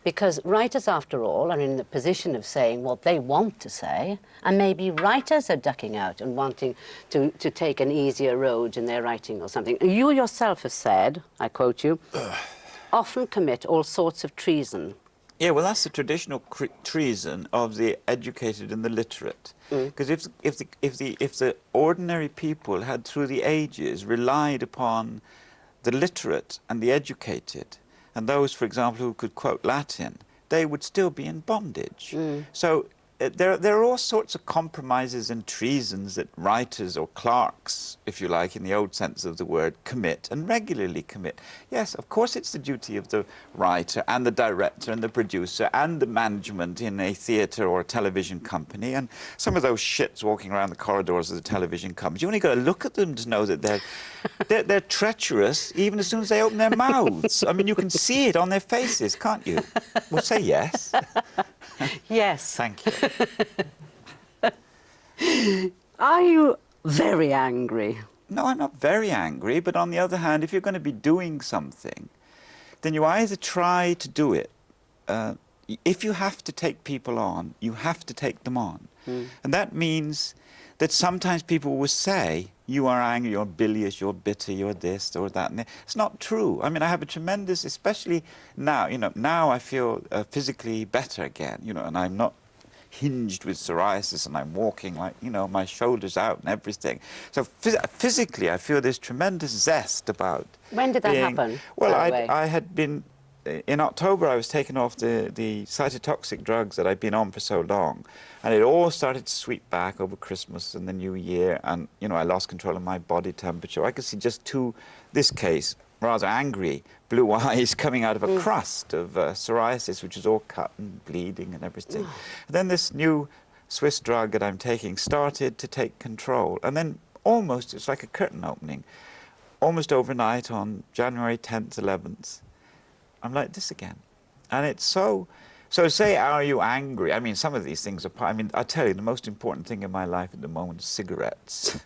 Because writers, after all, are in the position of saying what they want to say, and maybe writers are ducking out and wanting to take an easier road in their writing or something. You yourself have said, I quote you, often commit all sorts of treason. Yeah, well, that's the traditional treason of the educated and the literate. Because if the ordinary people had, through the ages, relied upon the literate and the educated, and those, for example, who could quote Latin, they would still be in bondage. So there are all sorts of compromises and treasons that writers or clerks, if you like, in the old sense of the word, commit and regularly commit. Yes, of course it's the duty of the writer and the director and the producer and the management in a theatre or a television company, and some of those shits walking around the corridors of the television companies. You only got to look at them to know that they're treacherous even as soon as they open their mouths. I mean, you can see it on their faces, can't you? Well, say yes. Yes. Thank you. Are you very angry? No, I'm not very angry, but on the other hand, if you're going to be doing something, then you either try to do it. If you have to take people on, you have to take them on. And that means that sometimes people will say, you are angry, you're bilious, you're bitter, you're this or that. And it's not true. I mean, I have a tremendous, especially now, now I feel physically better again, and I'm not hinged with psoriasis and I'm walking like, my shoulders out and everything. So physically, I feel this tremendous zest about When did that happen? Well, I had been, in October, I was taken off the cytotoxic drugs that I'd been on for so long. And it all started to sweep back over Christmas and the New Year. And, I lost control of my body temperature. I could see just this case, rather angry, blue eyes coming out of a crust of psoriasis, which was all cut and bleeding and everything. And then this new Swiss drug that I'm taking started to take control. And then almost, it's like a curtain opening, almost overnight on January 10th, 11th, I'm like this again. And it's so say, are you angry? I mean, some of these things are, I tell you, the most important thing in my life at the moment is cigarettes.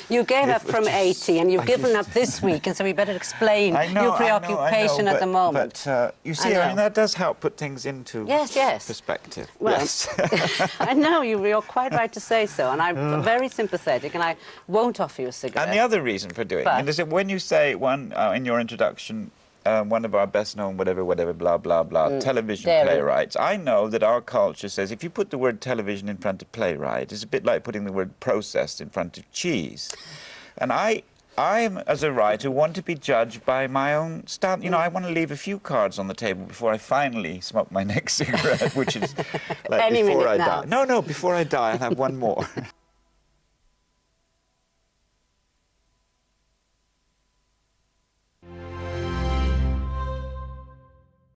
You gave up from 80 and you've given up this week, and so we better explain your preoccupation at the moment. But you see, that does help put things into perspective. Well, yes. I know, you're quite right to say so, and I'm very sympathetic, and I won't offer you a cigarette. And the other reason for doing it is that when you say in your introduction, one of our best-known whatever, blah, blah, blah, television playwrights. I know that our culture says if you put the word television in front of playwright, it's a bit like putting the word processed in front of cheese. And I, as a writer, want to be judged by my own stand. I want to leave a few cards on the table before I finally smoke my next cigarette, which is like before I die. No, before I die, I'll have one more.